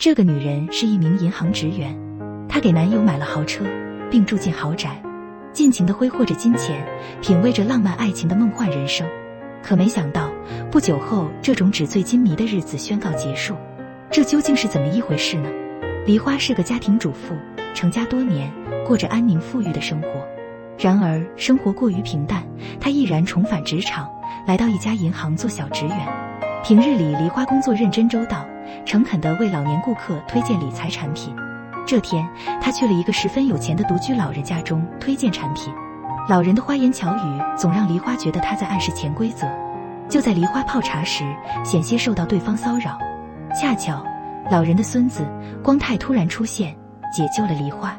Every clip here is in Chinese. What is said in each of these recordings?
这个女人是一名银行职员，她给男友买了豪车，并住进豪宅，尽情地挥霍着金钱，品味着浪漫爱情的梦幻人生。可没想到，不久后这种纸醉金迷的日子宣告结束。这究竟是怎么一回事呢？梨花是个家庭主妇，成家多年，过着安宁富裕的生活。然而生活过于平淡，她毅然重返职场，来到一家银行做小职员。平日里梨花工作认真周到，诚恳地为老年顾客推荐理财产品。这天，她去了一个十分有钱的独居老人家中推荐产品。老人的花言巧语总让梨花觉得他在暗示潜规则。就在梨花泡茶时，险些受到对方骚扰。恰巧老人的孙子光泰突然出现，解救了梨花。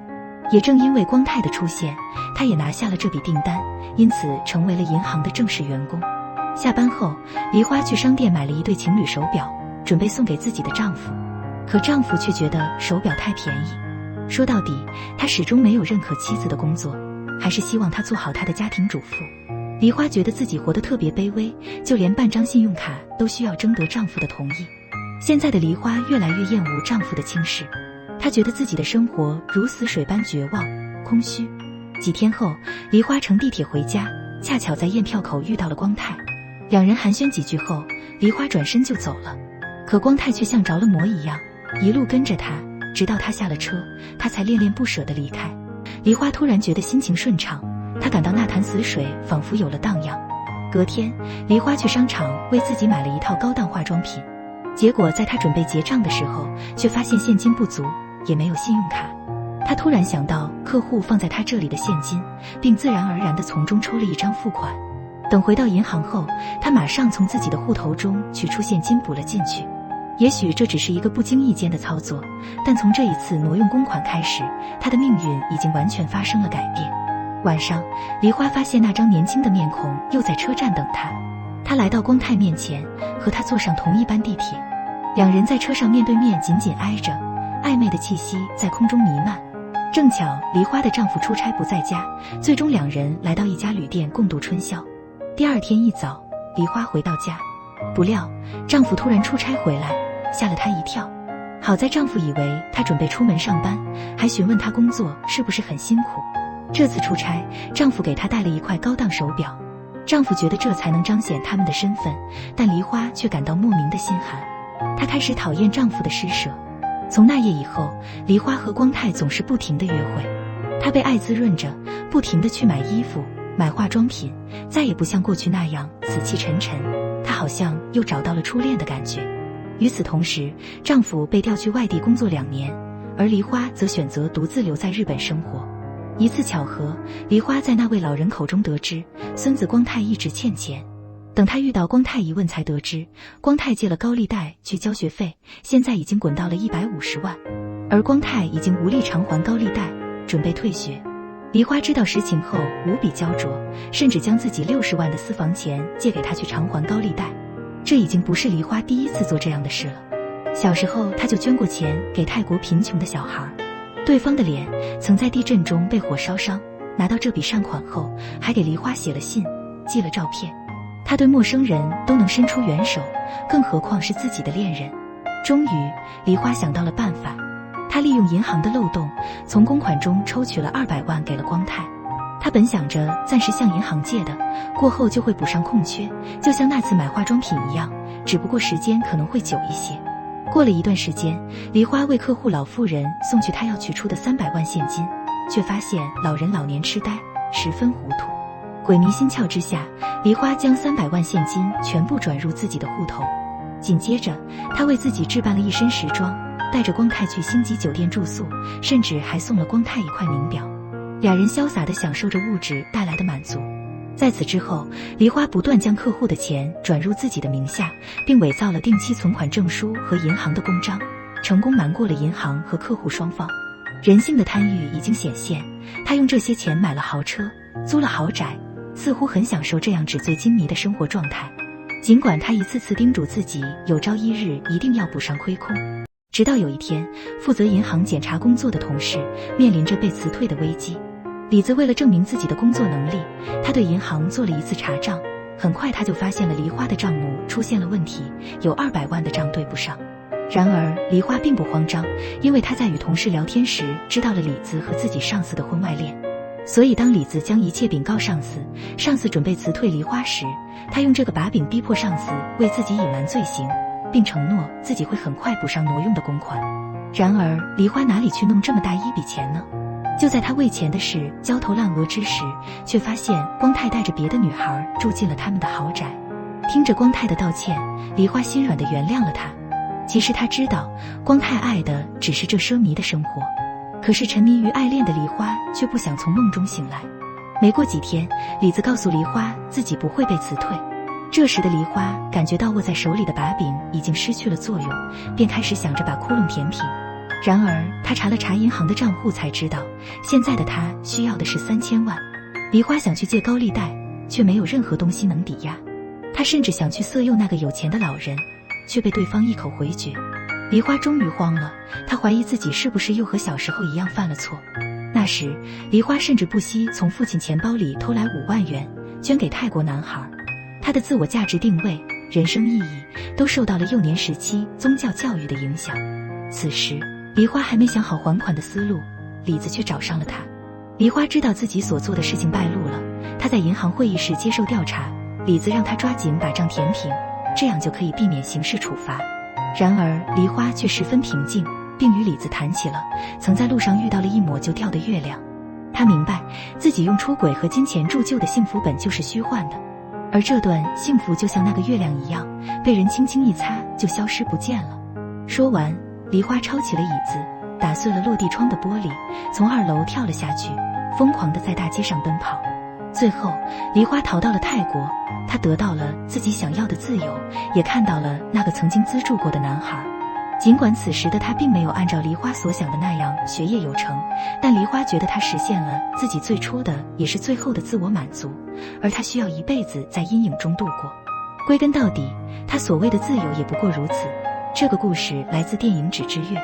也正因为光泰的出现，他也拿下了这笔订单，因此成为了银行的正式员工。下班后，梨花去商店买了一对情侣手表，准备送给自己的丈夫。可丈夫却觉得手表太便宜。说到底，他始终没有认可妻子的工作，还是希望她做好她的家庭主妇。梨花觉得自己活得特别卑微，就连办张信用卡都需要征得丈夫的同意。现在的梨花越来越厌恶丈夫的轻视，她觉得自己的生活如死水般绝望、空虚。几天后，梨花乘地铁回家，恰巧在验票口遇到了光泰。两人寒暄几句后，梨花转身就走了。可光泰却像着了魔一样，一路跟着她，直到她下了车，他才恋恋不舍地离开。梨花突然觉得心情顺畅，她感到那潭死水仿佛有了荡漾。隔天，梨花去商场为自己买了一套高档化妆品，结果在她准备结账的时候，却发现现金不足，也没有信用卡。她突然想到客户放在她这里的现金，并自然而然地从中抽了一张付款。等回到银行后，她马上从自己的户头中取出现金补了进去。也许这只是一个不经意间的操作，但从这一次挪用公款开始，她的命运已经完全发生了改变。晚上，梨花发现那张年轻的面孔又在车站等她。她来到光泰面前，和他坐上同一班地铁。两人在车上面对面紧紧挨着，暧昧的气息在空中弥漫。正巧梨花的丈夫出差不在家，最终两人来到一家旅店共度春宵。第二天一早，梨花回到家，不料丈夫突然出差回来，吓了她一跳。好在丈夫以为她准备出门上班，还询问她工作是不是很辛苦。这次出差，丈夫给她带了一块高档手表。丈夫觉得这才能彰显他们的身份，但梨花却感到莫名的心寒。她开始讨厌丈夫的施舍。从那夜以后，梨花和光泰总是不停地约会。她被爱滋润着，不停地去买衣服、买化妆品，再也不像过去那样死气沉沉。她好像又找到了初恋的感觉。与此同时，丈夫被调去外地工作2年，而梨花则选择独自留在日本生活。一次巧合，梨花在那位老人口中得知，孙子光泰一直欠钱。等他遇到光泰一问，才得知光泰借了高利贷去交学费，现在已经滚到了150万，而光泰已经无力偿还高利贷，准备退学。梨花知道实情后无比焦灼，甚至将自己60万的私房钱借给他去偿还高利贷。这已经不是梨花第一次做这样的事了。小时候他就捐过钱给泰国贫穷的小孩，对方的脸曾在地震中被火烧伤，拿到这笔善款后，还给梨花写了信，寄了照片。他对陌生人都能伸出援手，更何况是自己的恋人。终于，梨花想到了办法。他利用银行的漏洞，从公款中抽取了200万给了光泰。他本想着暂时向银行借的，过后就会补上空缺，就像那次买化妆品一样，只不过时间可能会久一些。过了一段时间，梨花为客户老妇人送去她要取出的300万现金，却发现老人老年痴呆，十分糊涂。鬼迷心窍之下，梨花将300万现金全部转入自己的户头。紧接着，她为自己置办了一身时装，带着光泰去星级酒店住宿，甚至还送了光泰一块名表。两人潇洒地享受着物质带来的满足。在此之后，梨花不断将客户的钱转入自己的名下，并伪造了定期存款证书和银行的公章，成功瞒过了银行和客户双方。人性的贪欲已经显现，他用这些钱买了豪车，租了豪宅，似乎很享受这样纸醉金迷的生活状态。尽管他一次次叮嘱自己有朝一日一定要补上亏空，直到有一天，负责银行检查工作的同事面临着被辞退的危机。李子为了证明自己的工作能力，他对银行做了一次查账，很快他就发现了梨花的账目出现了问题，有200万的账对不上。然而梨花并不慌张，因为她在与同事聊天时知道了李子和自己上司的婚外恋。所以当李子将一切禀告上司，上司准备辞退梨花时，她用这个把柄逼迫上司为自己隐瞒罪行，并承诺自己会很快补上挪用的公款。然而梨花哪里去弄这么大一笔钱呢？就在她为钱的事焦头烂额之时，却发现光太带着别的女孩住进了他们的豪宅。听着光太的道歉，梨花心软地原谅了他。其实她知道光太爱的只是这奢靡的生活，可是沉迷于爱恋的梨花却不想从梦中醒来。没过几天，李子告诉梨花自己不会被辞退。这时的梨花感觉到握在手里的把柄已经失去了作用，便开始想着把窟窿填平。然而他查了查银行的账户，才知道现在的他需要的是3000万。梨花想去借高利贷，却没有任何东西能抵押。他甚至想去色诱那个有钱的老人，却被对方一口回绝。梨花终于慌了，她怀疑自己是不是又和小时候一样犯了错。那时梨花甚至不惜从父亲钱包里偷来5万元，捐给泰国男孩。他的自我价值定位、人生意义都受到了幼年时期宗教教育的影响。此时梨花还没想好还款的思路，李子却找上了他。梨花知道自己所做的事情败露了，他在银行会议室接受调查，李子让他抓紧把账填平，这样就可以避免刑事处罚。然而梨花却十分平静，并与李子谈起了曾在路上遇到了一抹就掉的月亮。他明白自己用出轨和金钱铸就的幸福本就是虚幻的，而这段幸福就像那个月亮一样，被人轻轻一擦就消失不见了。说完，梨花抄起了椅子，打碎了落地窗的玻璃，从2楼跳了下去，疯狂地在大街上奔跑。最后梨花逃到了泰国，她得到了自己想要的自由，也看到了那个曾经资助过的男孩。尽管此时的他并没有按照梨花所想的那样学业有成，但梨花觉得他实现了自己最初的也是最后的自我满足，而他需要一辈子在阴影中度过。归根到底，他所谓的自由也不过如此。这个故事来自电影《纸之月》。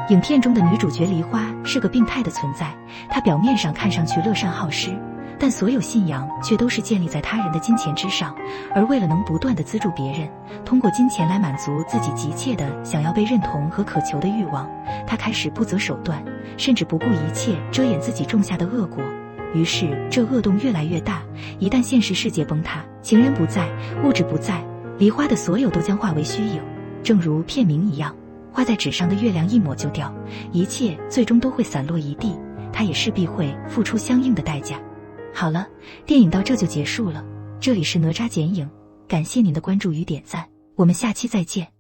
影片中的女主角梨花是个病态的存在，她表面上看上去乐善好施，但所有信仰却都是建立在他人的金钱之上，而为了能不断地资助别人，通过金钱来满足自己急切的想要被认同和渴求的欲望，他开始不择手段，甚至不顾一切遮掩自己种下的恶果。于是这恶洞越来越大，一旦现实世界崩塌，情人不在，物质不在，梨花的所有都将化为虚影。正如片名一样，画在纸上的月亮一抹就掉，一切最终都会散落一地，他也势必会付出相应的代价。好了，电影到这就结束了。这里是哪吒剪影，感谢您的关注与点赞，我们下期再见。